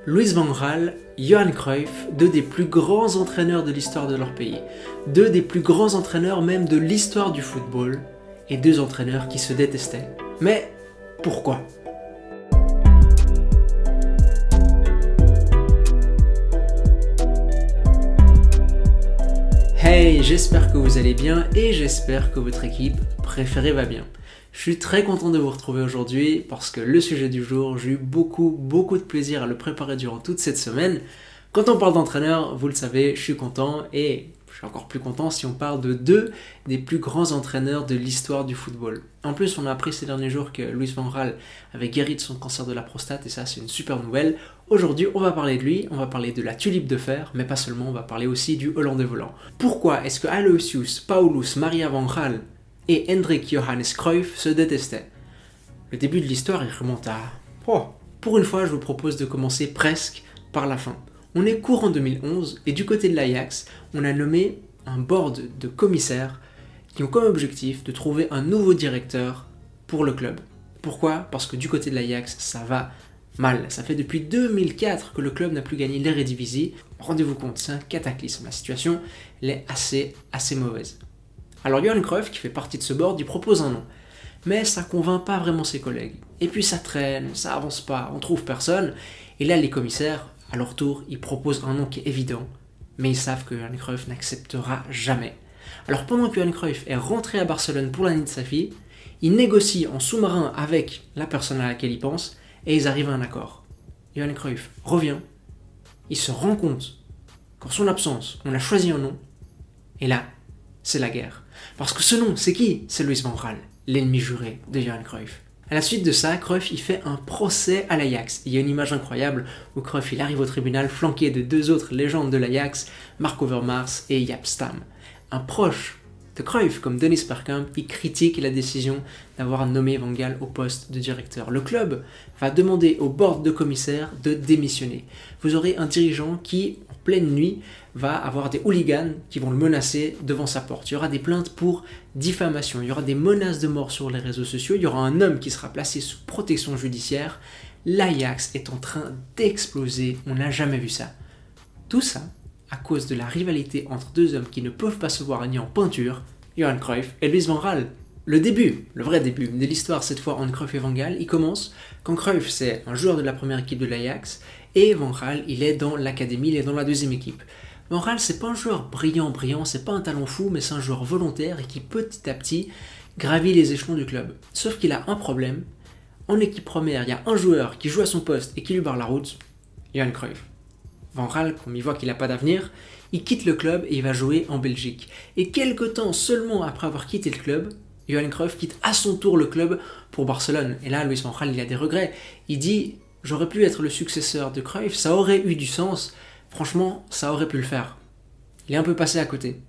Louis van Gaal, Johan Cruyff, deux des plus grands entraîneurs de l'histoire de leur pays, deux des plus grands entraîneurs même de l'histoire du football, et deux entraîneurs qui se détestaient. Mais pourquoi ? Hey, j'espère que vous allez bien et j'espère que votre équipe préférée va bien. Je suis très content de vous retrouver aujourd'hui parce que le sujet du jour, j'ai eu beaucoup de plaisir à le préparer durant toute cette semaine. Quand on parle d'entraîneur, vous le savez, je suis content et je suis encore plus content si on parle de deux des plus grands entraîneurs de l'histoire du football. En plus, on a appris ces derniers jours que Louis van Gaal avait guéri de son cancer de la prostate et ça, c'est une super nouvelle. Aujourd'hui, on va parler de lui, on va parler de la tulipe de fer, mais pas seulement, on va parler aussi du Hollandais volant. Pourquoi est-ce que Aloysius Paulus Maria van Gaal et Hendrik Johannes Cruyff se détestaient? Le début de l'histoire, il remonte à... Pour une fois, je vous propose de commencer presque par la fin. On est courant 2011 et du côté de l'Ajax, on a nommé un board de commissaires qui ont comme objectif de trouver un nouveau directeur pour le club. Pourquoi ? Parce que du côté de l'Ajax, ça va mal. Ça fait depuis 2004 que le club n'a plus gagné l'Eredivisie. Rendez-vous compte, c'est un cataclysme. La situation, elle est assez mauvaise. Alors Johan Cruyff, qui fait partie de ce board, il propose un nom. Mais ça convainc pas vraiment ses collègues. Et puis ça traîne, ça avance pas, on trouve personne. Et là, les commissaires, à leur tour, ils proposent un nom qui est évident. Mais ils savent que Johan Cruyff n'acceptera jamais. Alors pendant que Johan Cruyff est rentré à Barcelone pour l'année de sa vie, il négocie en sous-marin avec la personne à laquelle il pense et ils arrivent à un accord. Johan Cruyff revient, il se rend compte qu'en son absence, on a choisi un nom et là, c'est la guerre. Parce que ce nom, c'est qui ? C'est Louis van Gaal, l'ennemi juré de Johan Cruyff. À la suite de ça, Cruyff il fait un procès à l'Ajax. Il y a une image incroyable où Cruyff il arrive au tribunal flanqué de deux autres légendes de l'Ajax, Mark Overmars et Jaap Stam. Un proche de Cruyff, comme Dennis Bergkamp, il critique la décision d'avoir nommé Van Gaal au poste de directeur. Le club va demander au board de commissaires de démissionner. Vous aurez un dirigeant qui, en pleine nuit, va avoir des hooligans qui vont le menacer devant sa porte. Il y aura des plaintes pour diffamation, il y aura des menaces de mort sur les réseaux sociaux, il y aura un homme qui sera placé sous protection judiciaire. L'Ajax est en train d'exploser, on n'a jamais vu ça. Tout ça à cause de la rivalité entre deux hommes qui ne peuvent pas se voir ni en peinture, Johan Cruyff et Louis van Gaal. Le début, le vrai début de l'histoire cette fois entre Cruyff et Van Gaal, il commence quand Cruyff c'est un joueur de la première équipe de l'Ajax et Van Gaal il est dans l'académie, il est dans la deuxième équipe. Van Gaal c'est pas un joueur brillant, c'est pas un talent fou, mais c'est un joueur volontaire et qui petit à petit gravit les échelons du club. Sauf qu'il a un problème, en équipe première il y a un joueur qui joue à son poste et qui lui barre la route, Johan Cruyff. Van Gaal, comme il voit qu'il n'a pas d'avenir, il quitte le club et il va jouer en Belgique. Et quelque temps seulement après avoir quitté le club, Johan Cruyff quitte à son tour le club pour Barcelone. Et là, Louis van Gaal, il a des regrets. Il dit « J'aurais pu être le successeur de Cruyff, ça aurait eu du sens. Franchement, ça aurait pu le faire. » Il est un peu passé à côté.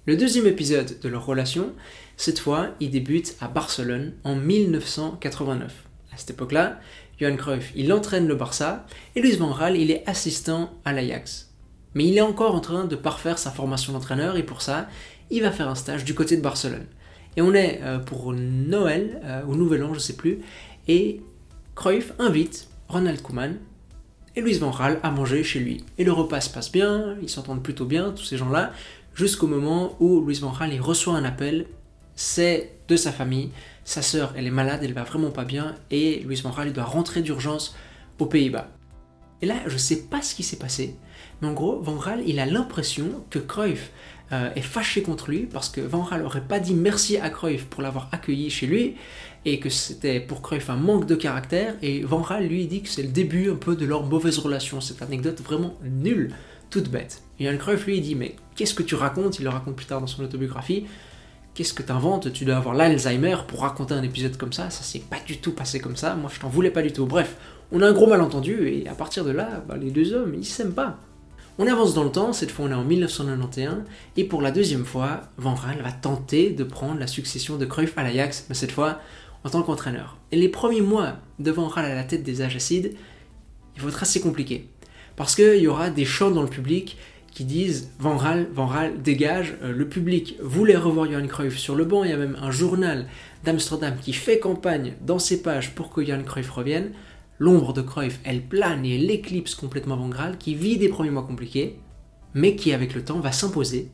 Le deuxième épisode de leur relation, cette fois, il débute à Barcelone en 1989. À cette époque-là, Johan Cruyff, il entraîne le Barça et Louis van Gaal, il est assistant à l'Ajax. Mais il est encore en train de parfaire sa formation d'entraîneur et pour ça, il va faire un stage du côté de Barcelone. Et on est pour Noël, ou Nouvel An, je ne sais plus, et Cruyff invite Ronald Koeman et Louis van Gaal à manger chez lui. Et le repas se passe bien, ils s'entendent plutôt bien, tous ces gens-là, jusqu'au moment où Louis van Gaal il reçoit un appel, c'est de sa famille. Sa sœur, elle est malade, elle va vraiment pas bien et Louis van Gaal, il doit rentrer d'urgence aux Pays-Bas. Et là, je sais pas ce qui s'est passé, mais en gros, Van Gaal, il a l'impression que Cruyff est fâché contre lui parce que Van Gaal aurait pas dit merci à Cruyff pour l'avoir accueilli chez lui et que c'était pour Cruyff un manque de caractère et Van Gaal, lui, il dit que c'est le début un peu de leur mauvaise relation. Cette anecdote vraiment nulle, toute bête. Et Johan Cruyff, lui, il dit mais qu'est-ce que tu racontes ? Il le raconte plus tard dans son autobiographie. Qu'est-ce que t'inventes ? Tu dois avoir l'Alzheimer pour raconter un épisode comme ça s'est pas du tout passé comme ça, moi je t'en voulais pas du tout. Bref, on a un gros malentendu et à partir de là, les deux hommes, ils s'aiment pas. On avance dans le temps, cette fois on est en 1991, et pour la deuxième fois, Van Gaal va tenter de prendre la succession de Cruyff à l'Ajax, mais cette fois en tant qu'entraîneur. Et les premiers mois de Van Gaal à la tête des Ajaxides, il va être assez compliqué, parce qu'il y aura des chants dans le public qui disent Van Gaal dégage, le public voulait revoir Johan Cruyff sur le banc, il y a même un journal d'Amsterdam qui fait campagne dans ses pages pour que Johan Cruyff revienne, L'ombre de Cruyff, elle plane et elle éclipse complètement Van Gaal, qui vit des premiers mois compliqués, mais qui avec le temps va s'imposer.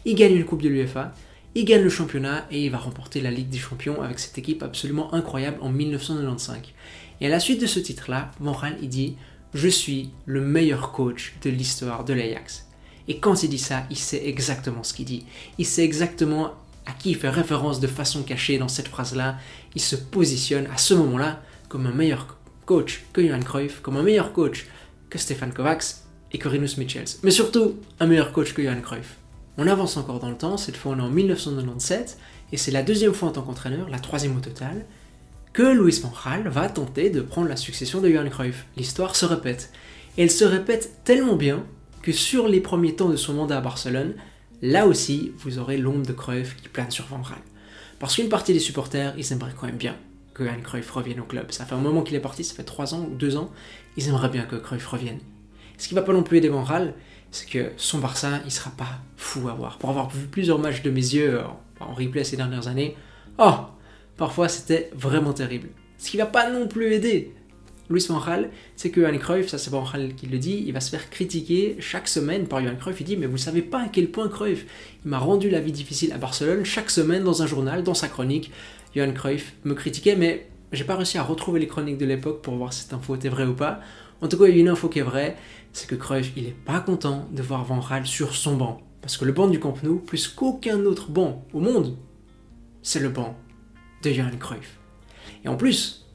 Il gagne une coupe de l'UEFA, il gagne le championnat et il va remporter la Ligue des Champions avec cette équipe absolument incroyable en 1995. Et à la suite de ce titre-là, Van Gaal il dit « Je suis le meilleur coach de l'histoire de l'Ajax ». Et quand il dit ça, il sait exactement ce qu'il dit. Il sait exactement à qui il fait référence de façon cachée dans cette phrase-là. Il se positionne à ce moment-là comme un meilleur coach que Johan Cruyff, comme un meilleur coach que Stefan Kovacs et que Rinus Michels. Mais surtout, un meilleur coach que Johan Cruyff. On avance encore dans le temps, cette fois on est en 1997, et c'est la deuxième fois en tant qu'entraîneur, la troisième au total, que Louis van Gaal va tenter de prendre la succession de Johan Cruyff. L'histoire se répète. Et elle se répète tellement bien que sur les premiers temps de son mandat à Barcelone, là aussi, vous aurez l'ombre de Cruyff qui plane sur Van Gaal. Parce qu'une partie des supporters, ils aimeraient quand même bien que Johan Cruyff revienne au club. Ça fait un moment qu'il est parti, ça fait 3 ans ou 2 ans, ils aimeraient bien que Cruyff revienne. Ce qui ne va pas non plus aider Van Gaal, c'est que son Barça, il ne sera pas fou à voir. Pour avoir vu plusieurs matchs de mes yeux en replay ces dernières années, parfois c'était vraiment terrible. Ce qui ne va pas non plus aider Louis van Gaal, c'est que Johan Cruyff, ça c'est Van Gaal qui le dit, il va se faire critiquer chaque semaine par Johan Cruyff. Il dit « Mais vous ne savez pas à quel point Cruyff, il m'a rendu la vie difficile à Barcelone. Chaque semaine, dans un journal, dans sa chronique, Johan Cruyff me critiquait, mais j'ai pas réussi à retrouver les chroniques de l'époque pour voir si cette info était vraie ou pas. En tout cas, il y a une info qui est vraie, c'est que Cruyff, il est pas content de voir Van Gaal sur son banc. Parce que le banc du Camp Nou, plus qu'aucun autre banc au monde, c'est le banc de Johan Cruyff. Et en plus,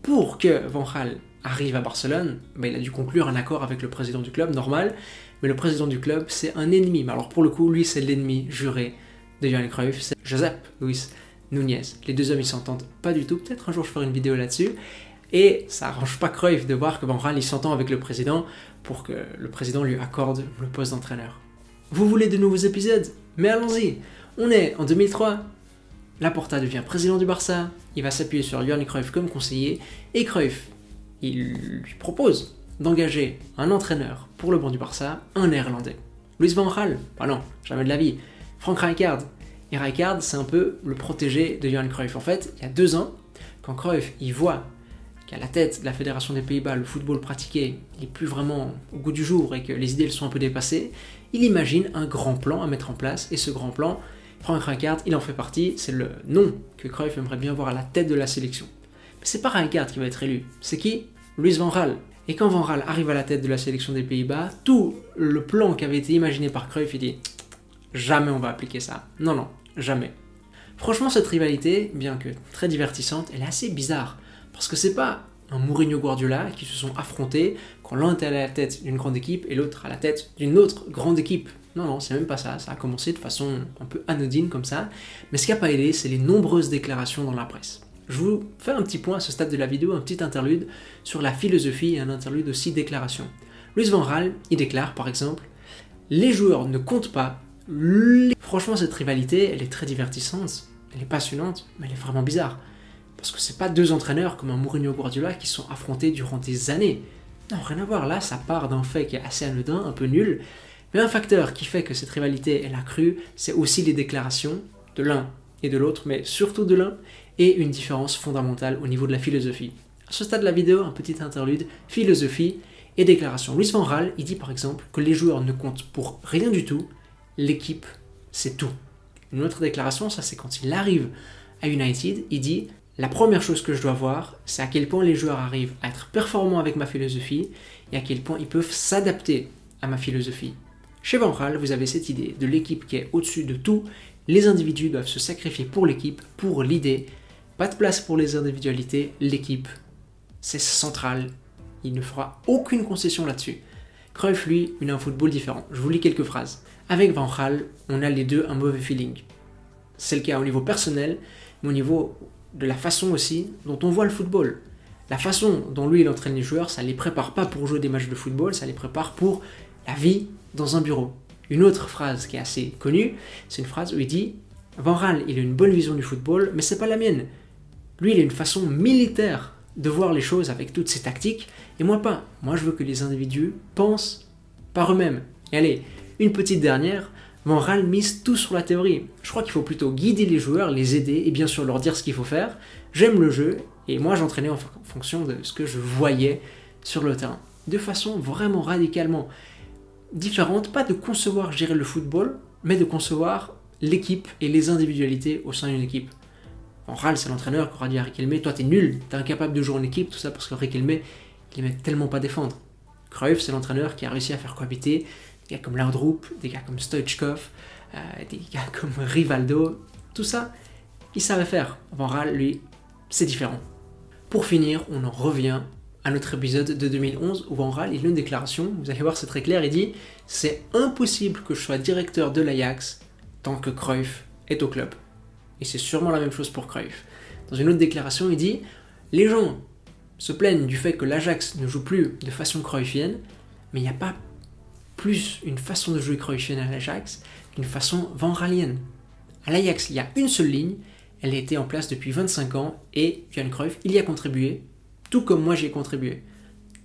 pour que Van Gaal arrive à Barcelone, il a dû conclure un accord avec le président du club, normal, mais le président du club, c'est un ennemi. Mais alors pour le coup, lui, c'est l'ennemi juré de Johan Cruyff, c'est Josep Luis Núñez. Les deux hommes, ils s'entendent pas du tout. Peut-être un jour, je ferai une vidéo là-dessus. Et ça arrange pas Cruyff de voir que Van Gaal, il s'entend avec le président pour que le président lui accorde le poste d'entraîneur. Vous voulez de nouveaux épisodes? Mais allons-y. On est en 2003. Laporta devient président du Barça. Il va s'appuyer sur Johan Cruyff comme conseiller. Et Cruyff, il lui propose d'engager un entraîneur pour le banc du Barça, un néerlandais. Louis van Gaal? Ah non, jamais de la vie. Frank Rijkaard. Et Rijkaard, c'est un peu le protégé de Johan Cruyff. En fait, il y a 2 ans, quand Cruyff, il voit qu'à la tête de la Fédération des Pays-Bas, le football pratiqué n'est plus vraiment au goût du jour et que les idées sont un peu dépassées, il imagine un grand plan à mettre en place. Et ce grand plan, Frank Rijkaard, il en fait partie. C'est le nom que Cruyff aimerait bien voir à la tête de la sélection. Mais c'est pas Rijkaard qui va être élu. C'est qui? Louis van Gaal. Et quand Van Gaal arrive à la tête de la sélection des Pays-Bas, tout le plan qui avait été imaginé par Cruyff, il dit « Jamais on va appliquer ça. Non, non, jamais. » Franchement, cette rivalité, bien que très divertissante, elle est assez bizarre. Parce que c'est pas un Mourinho-Guardiola qui se sont affrontés quand l'un était à la tête d'une grande équipe et l'autre à la tête d'une autre grande équipe. Non, non, c'est même pas ça. Ça a commencé de façon un peu anodine comme ça. Mais ce qui n'a pas aidé, c'est les nombreuses déclarations dans la presse. Je vous fais un petit point à ce stade de la vidéo, un petit interlude sur la philosophie et un interlude aussi déclaration. Louis van Gaal, il déclare par exemple « Les joueurs ne comptent pas. » Franchement, cette rivalité, elle est très divertissante, elle est passionnante, mais elle est vraiment bizarre. Parce que c'est pas 2 entraîneurs comme un Mourinho-Guardiola qui sont affrontés durant des années. Non, rien à voir, là, ça part d'un fait qui est assez anodin, un peu nul. Mais un facteur qui fait que cette rivalité, elle a cru, c'est aussi les déclarations de l'un et de l'autre, mais surtout de l'un, et une différence fondamentale au niveau de la philosophie. À ce stade de la vidéo, un petit interlude, philosophie et déclaration. Louis van Gaal, il dit par exemple que les joueurs ne comptent pour rien du tout, l'équipe, c'est tout. Une autre déclaration, ça c'est quand il arrive à United, il dit « La première chose que je dois voir, c'est à quel point les joueurs arrivent à être performants avec ma philosophie et à quel point ils peuvent s'adapter à ma philosophie. » Chez Van Gaal, vous avez cette idée de l'équipe qui est au-dessus de tout. Les individus doivent se sacrifier pour l'équipe, pour l'idée. Pas de place pour les individualités, l'équipe, c'est central. Il ne fera aucune concession là-dessus. Cruyff, lui, il a un football différent. Je vous lis quelques phrases. Avec Van Gaal, on a les deux un mauvais feeling. C'est le cas au niveau personnel, mais au niveau de la façon aussi dont on voit le football. La façon dont lui, il entraîne les joueurs, ça ne les prépare pas pour jouer des matchs de football, ça les prépare pour la vie dans un bureau. Une autre phrase qui est assez connue, c'est une phrase où il dit « Van Gaal, il a une bonne vision du football, mais c'est pas la mienne. Lui, il a une façon militaire de voir les choses avec toutes ses tactiques, et moi pas. Moi, je veux que les individus pensent par eux-mêmes. » Et allez, une petite dernière, Van Gaal mise tout sur la théorie. Je crois qu'il faut plutôt guider les joueurs, les aider, et bien sûr leur dire ce qu'il faut faire. J'aime le jeu, Et moi, j'entraînais en fonction de ce que je voyais sur le terrain. De façon vraiment radicalement différente, pas de concevoir gérer le football, mais de concevoir l'équipe et les individualités au sein d'une équipe. Van Gaal, c'est l'entraîneur qui aura dit à Riquelme, toi t'es nul, t'es incapable de jouer en équipe, tout ça parce que Riquelme, il aimait tellement pas défendre. Cruyff, c'est l'entraîneur qui a réussi à faire cohabiter des gars comme Laudrup, des gars comme Stoichkov, des gars comme Rivaldo, tout ça, il savait faire. Van Gaal, lui, c'est différent. Pour finir, on en revient à notre épisode de 2011 où Van Gaal, il a une déclaration, vous allez voir c'est très clair, il dit « C'est impossible que je sois directeur de l'Ajax tant que Cruyff est au club ». Et c'est sûrement la même chose pour Cruyff. Dans une autre déclaration, il dit « Les gens se plaignent du fait que l'Ajax ne joue plus de façon cruyffienne, mais il n'y a pas plus une façon de jouer cruyffienne à l'Ajax qu'une façon Van Gaalienne. À l'Ajax, il y a une seule ligne, elle a été en place depuis 25 ans et Johan Cruyff, il y a contribué, tout comme moi j'y ai contribué.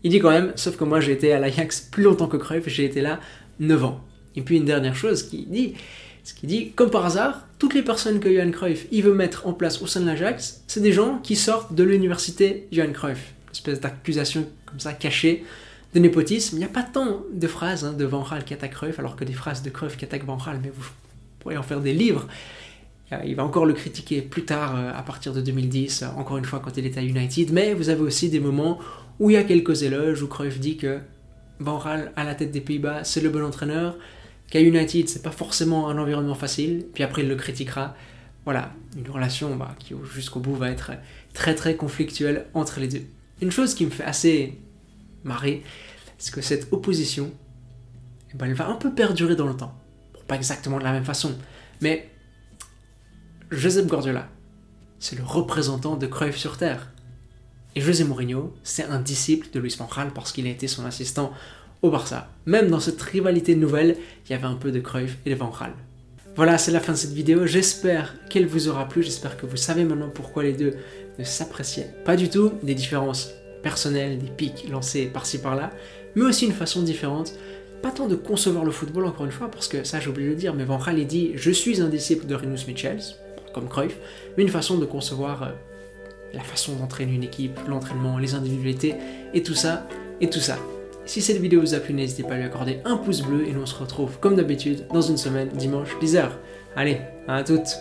Il dit quand même, sauf que moi j'ai été à l'Ajax plus longtemps que Cruyff, j'ai été là 9 ans. Et puis une dernière chose qu'il dit, comme par hasard, toutes les personnes que Johan Cruyff il veut mettre en place au sein de l'Ajax, c'est des gens qui sortent de l'université Johan Cruyff. Une espèce d'accusation comme ça cachée de népotisme. Il n'y a pas tant de phrases de Van Gaal qui attaquent Cruyff, alors que des phrases de Cruyff qui attaquent Van Gaal, mais vous pourrez en faire des livres. Il va encore le critiquer plus tard, à partir de 2010, encore une fois quand il était à United, mais vous avez aussi des moments où il y a quelques éloges, où Cruyff dit que Van Gaal, à la tête des Pays-Bas, c'est le bon entraîneur, qu'à United, c'est pas forcément un environnement facile, puis après il le critiquera. Voilà, une relation qui jusqu'au bout va être très très conflictuelle entre les deux. Une chose qui me fait assez marrer, c'est que cette opposition, elle va un peu perdurer dans le temps. Bon, pas exactement de la même façon, mais Josep Guardiola, c'est le représentant de Cruyff sur Terre. Et José Mourinho, c'est un disciple de Luis Van Gaal parce qu'il a été son assistant au Barça. Même dans cette rivalité nouvelle, il y avait un peu de Cruyff et de Van Gaal. Voilà, c'est la fin de cette vidéo. J'espère qu'elle vous aura plu. J'espère que vous savez maintenant pourquoi les deux ne s'appréciaient pas du tout. Des différences personnelles, des pics lancés par-ci par-là, mais aussi une façon différente. Pas tant de concevoir le football, encore une fois, parce que ça j'ai oublié de le dire, mais Van Gaal il dit « Je suis un disciple de Rinus Michels », comme Cruyff, mais une façon de concevoir la façon d'entraîner une équipe, l'entraînement, les individualités, et tout ça, et tout ça. Si cette vidéo vous a plu, n'hésitez pas à lui accorder un pouce bleu, et nous on se retrouve comme d'habitude dans une semaine, dimanche, 10h. Allez, à toutes.